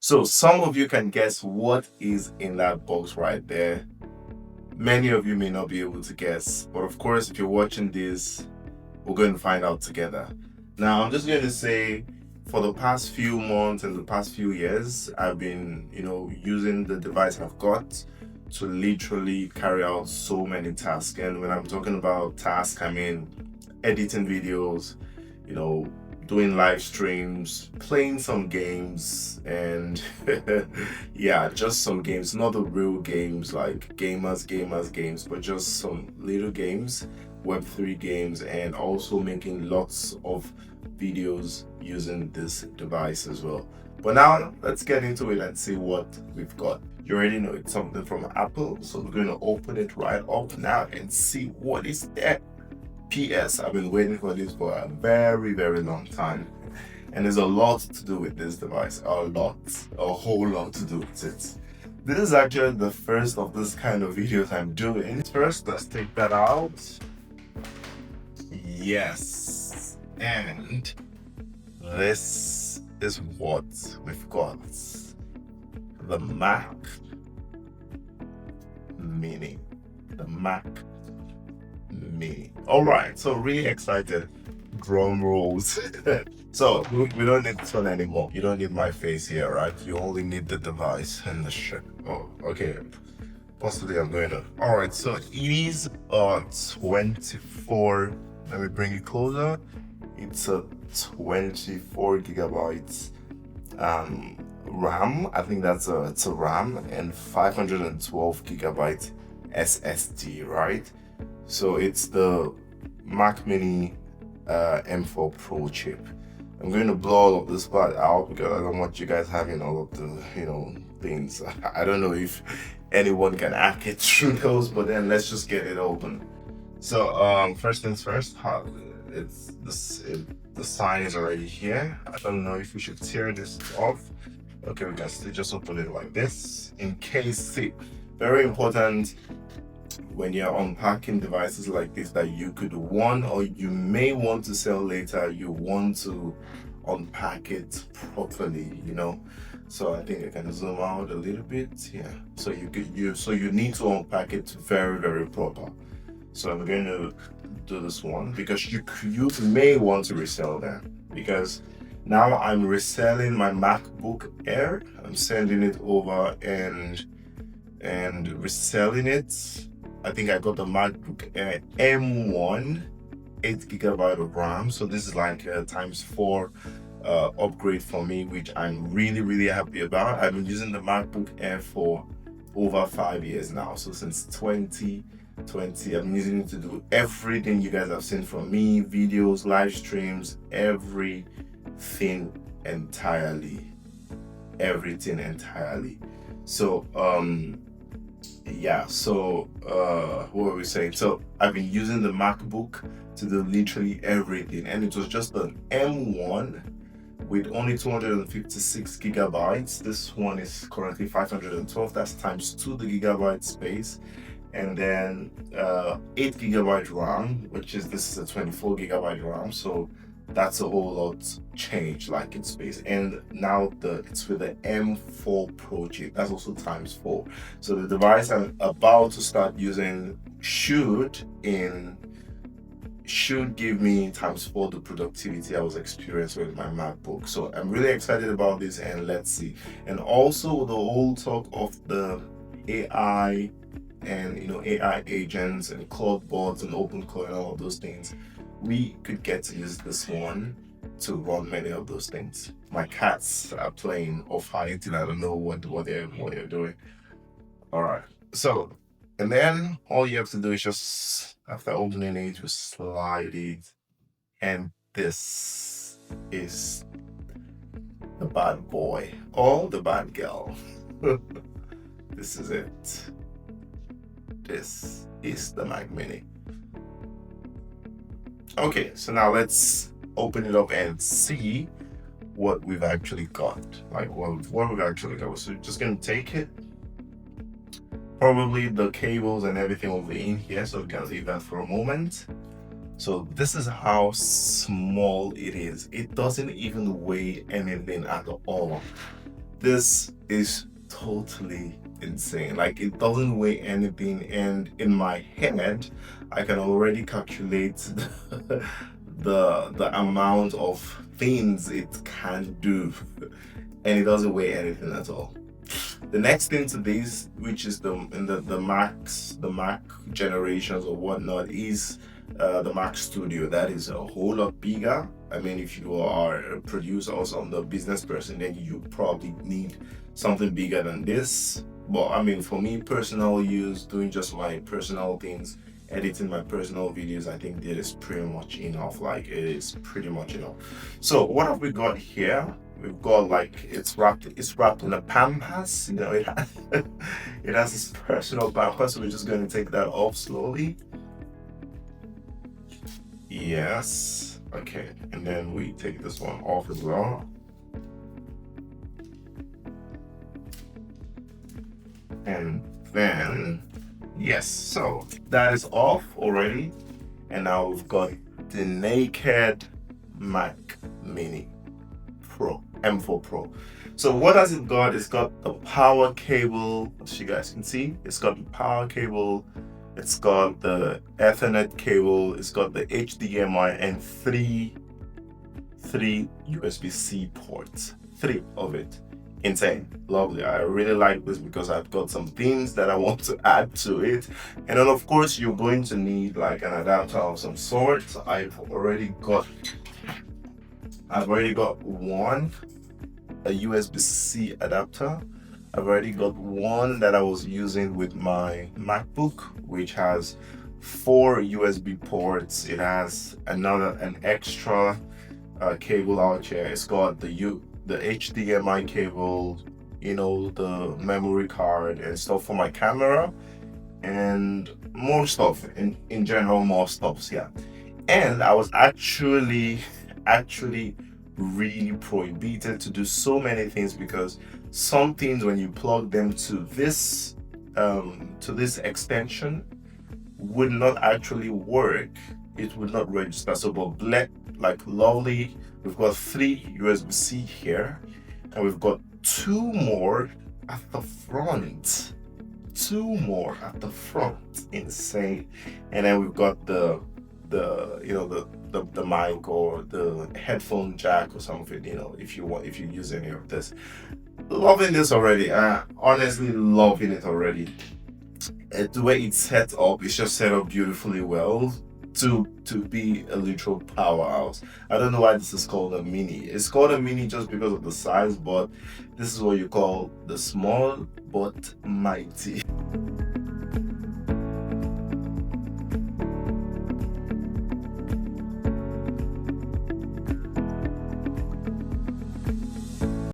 So some of you can guess what is in that box right there. Many of you may not be able to guess, but of course, if you're watching this, we're going to find out together. Now, I'm just going to say for the past few months and the past few years, I've been, using the device I've got to literally carry out so many tasks. And when I'm talking about tasks, I mean editing videos, you know, doing live streams, playing some games, and yeah, just some games, not the real games like gamers games, but just some little games, Web3 games, and also making lots of videos using this device as well. But now let's get into it and see what we've got. You already know it's something from Apple, so we're going to open it right up now and see what is there. PS, I've been waiting for this for a very, very long time. And there's a lot to do with this device. A whole lot to do with it. This is actually the first of this kind of videos I'm doing. First, let's take that out. Yes. And this is what we've got. The Mac Mini. The Mac Mini. All right, so really excited. Drum rolls. So we don't need this one anymore. You don't need my face here, right? You only need the device and the shit. Oh, okay. Possibly I'm going to. All right, so it is 24. Let me bring it closer. It's a 24 gigabytes RAM. I think it's a RAM and 512 gigabyte SSD, right? So it's the Mac Mini M4 Pro chip. I'm going to blow all of this part out because I don't want you guys having all of the things. I don't know if anyone can hack it through those, but then let's just get it open. So first things first, the sign is already here. I don't know if we should tear this off. Okay, we can still just open it like this in case. See, very important when you're unpacking devices like this that you could want or you may want to sell later, you want to unpack it properly, So I think I can zoom out a little bit. Yeah. So you need to unpack it very, very proper. So I'm going to do this one because you may want to resell that, because now I'm reselling my MacBook Air. I'm sending it over and reselling it. I think I got the MacBook Air M1, 8 gigabyte of RAM. So this is like a times 4 upgrade for me, which I'm really, really happy about. I've been using the MacBook Air for over 5 years now. So since 2020, I'm using it to do everything you guys have seen from me, videos, live streams, everything entirely. So what were we saying? So I've been using the MacBook to do literally everything, and it was just an M1 with only 256 gigabytes. This one is currently 512. That's times 2 the gigabyte space, and then 8 gigabyte RAM, this is a 24 gigabyte RAM. So that's a whole lot change, like in space. And now it's with the M4 Pro chip. That's also times 4. So the device I'm about to start using should give me times 4 the productivity I was experiencing with my MacBook. So I'm really excited about this, and let's see. And also the whole talk of the AI and AI agents and cloud bots and open code and all of those things, we could get to use this one to run many of those things. My cats are playing or fighting. I don't know what they're doing. All right. So, and then all you have to do is just, after opening it, just slide it. And this is the bad boy or the bad girl. This is it. This is the Mac Mini. Okay, so now let's open it up and see what we've actually got. Like what we've actually got. So just gonna take it. Probably the cables and everything will be in here, so we can leave that for a moment. So this is how small it is. It doesn't even weigh anything at all. This is totally insane. Like, it doesn't weigh anything, and in my head I can already calculate the amount of things it can do, and it doesn't weigh anything at all. The next thing to this, which is the Mac generations or whatnot, is the Mac Studio. That is a whole lot bigger. I mean, if you are a producer or some the business person, then you probably need something bigger than this. But I mean, for me, personal use, doing just my personal things, editing my personal videos, I think that is pretty much enough. Like, it is pretty much enough. So what have we got here? We've got, like, it's wrapped in a pampas. You know, it has, it has this personal pampas. So we're just going to take that off slowly. Yes. Okay. And then we take this one off as well. And then, yes, so that is off already. And now we've got the naked Mac Mini Pro, M4 Pro. So what has it got? It's got the power cable, as you guys can see. It's got the power cable, it's got the Ethernet cable, it's got the HDMI, and three USB-C ports. 3 of it. Insane. Lovely. I really like this because I've got some things that I want to add to it. And then of course you're going to need like an adapter of some sort. I've already got one, a USB-C adapter. I've already got one that I was using with my MacBook, which has 4 USB ports. It has an extra cable out here. It's got the HDMI cable, you know, the memory card and stuff for my camera, and more stuff in general, more stuff. Yeah. And I was actually really prohibited to do so many things, because some things, when you plug them to this extension, would not actually work. It would not register. So, but like lovely, we've got 3 USB-C here, and we've got 2 more at the front. 2 more at the front. Insane. And then we've got the mic or the headphone jack or something, you know, if you use any of this. Loving this already. Honestly loving it already. The way it's set up, it's just set up beautifully well to be a literal powerhouse. I don't know why this is called a mini. It's called a mini just because of the size, but this is what you call the small but mighty.